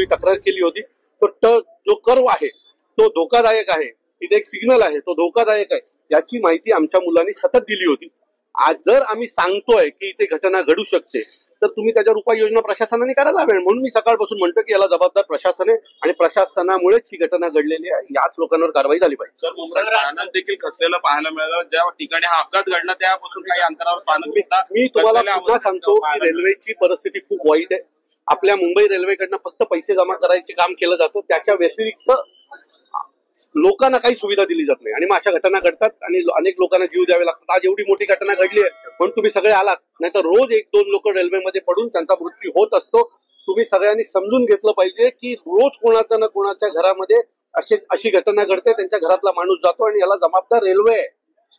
वर्षापूर्वी तक्रार केली होती. तो जो कर्व आहे तो धोकादायक आहे, इथे एक सिग्नल आहे तो धोकादायक आहे, याची माहिती आमच्या मुलांनी सतत दिली होती. आज जर आम्ही सांगतोय की इथे घटना घडू शकते तर तुम्ही त्याच्यावर उपाययोजना प्रशासनाने करायला हवे. म्हणून मी सकाळपासून म्हणतो की याला जबाबदार प्रशासन आहे आणि प्रशासनामुळेच ही घटना घडलेली आहे. याच लोकांवर कारवाई झाली पाहिजे. सर, मुंबईत स्थानक देखील खचलेलं पाहायला मिळालं. ज्या ठिकाणी हा अपघात घडला त्यापासून काही अंतरावर स्थानक मी तुम्हाला पुन्हा सांगतो की रेल्वेची परिस्थिती खूप वाईट आहे. आपल्या मुंबई रेल्वेकडनं फक्त पैसे जमा करायचे काम केलं जातं, त्याच्या व्यतिरिक्त लोकांना काही सुविधा दिली जात नाही आणि मग अशा घटना घडतात आणि अनेक लोकांना जीव द्यावे लागतात. आज एवढी मोठी घटना घडली आहे म्हणून तुम्ही सगळे आलात, नाही तर रोज 1-2 लोक रेल्वेमध्ये पडून त्यांचा मृत्यू होत असतो. तुम्ही सगळ्यांनी समजून घेतलं पाहिजे की रोज कोणाच्या ना कोणाच्या घरामध्ये अशी घटना घडते, त्यांच्या घरातला माणूस जातो आणि याला जबाबदार रेल्वे आहे.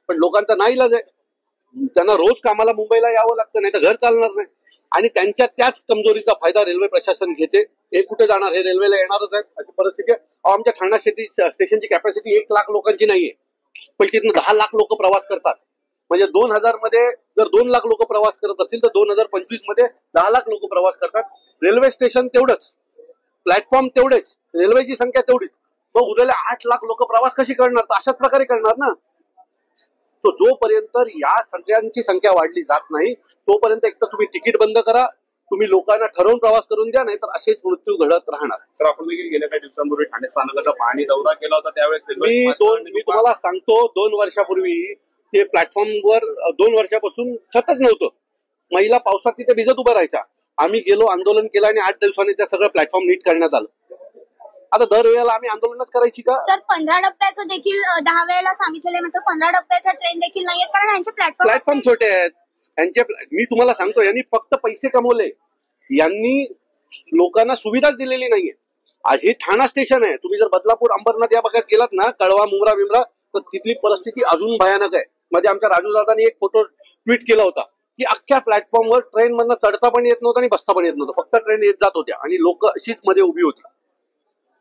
पण लोकांचा नाईलाज आहे, त्यांना रोज कामाला मुंबईला यावं लागतं, नाही तर घर चालणार नाही आणि त्यांच्या त्याच कमजोरीचा फायदा रेल्वे प्रशासन घेते. हे कुठे जाणार, हे रेल्वेला येणारच आहे अशी परिस्थिती आहे. आमच्या ठाणा स्टेशनची कॅपॅसिटी 1 लाख लोकांची नाहीये, पण तिथून 10 लाख लोक प्रवास करतात. म्हणजे 2000 मध्ये जर 2 लाख लोक प्रवास करत असतील तर 2025 मध्ये 10 लाख लोक प्रवास करतात. रेल्वे स्टेशन तेवढंच, प्लॅटफॉर्म तेवढेच, रेल्वेची संख्या तेवढीच, मग उद्याला 8 लाख लोक प्रवास कशी करणार? तर अशाच प्रकारे करणार ना. सो जोपर्यंत या सगळ्यांची संख्या वाढली जात नाही तोपर्यंत एक तर तुम्ही तिकीट बंद करा, तुम्ही लोकांना ठरवून प्रवास करून द्या, नाही तर असेच मृत्यू घडत राहणार. सर, आपण देखील गेल्या काही दिवसांपूर्वी ठाणे स्थानकाचा पाहणी दौरा केला होता, त्यावेळेस मी तुम्हाला सांगतो 2 वर्षापूर्वी ते प्लॅटफॉर्मवर 2 वर्षापासून छतच नव्हतं. महिला पावसात तिथे भिजत उभं राहायच्या. आम्ही गेलो, आंदोलन केलं आणि 8 दिवसांनी त्या सगळं प्लॅटफॉर्म नीट करण्यात आलं. आता दरवेळेला आम्ही आंदोलनच करायची का? सर, 15 डब्याचं देखील 10 वेळेला सांगितलेलं, मात्र 15 डब्याच्या ट्रेन देखील नाहीयेत कारण यांचे प्लॅटफॉर्म छोटे आहेत. मी तुम्हाला सांगतो, यांनी फक्त पैसे कमवले, यांनी लोकांना सुविधाच दिलेली नाहीये. हे ठाणा स्टेशन आहे. तुम्ही जर बदलापूर, अंबरनाथ या भागात गेलात ना, कळवा, मुंब्रा बिमरा, तर तिथली परिस्थिती अजून भयानक आहे. मध्ये आमच्या राजू दादांनी एक फोटो ट्विट केला होता की अख्ख्या प्लॅटफॉर्मवर ट्रेन मधनं चढता पण येत नव्हतं आणि बसता पण येत नव्हतं, फक्त ट्रेन येत जात होत्या आणि लोक अशीच मध्ये उभी होती.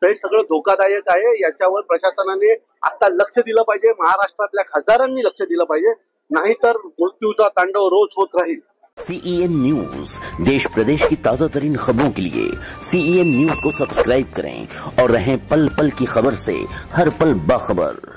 हे सगळं धोकादायक आहे. याच्यावर प्रशासनाने आता लक्ष दिलं पाहिजे, महाराष्ट्रातल्या खासदारांनी लक्ष दिलं पाहिजे, नाहीतर मृत्यूचा तांडव रोज होत राहील. CEN न्यूज, देश प्रदेश की ताजा तरीन खबरों के लिए CEN न्यूज को सब्सक्राइब करें और रहें पल पल की खबर से हर पल बाखबर.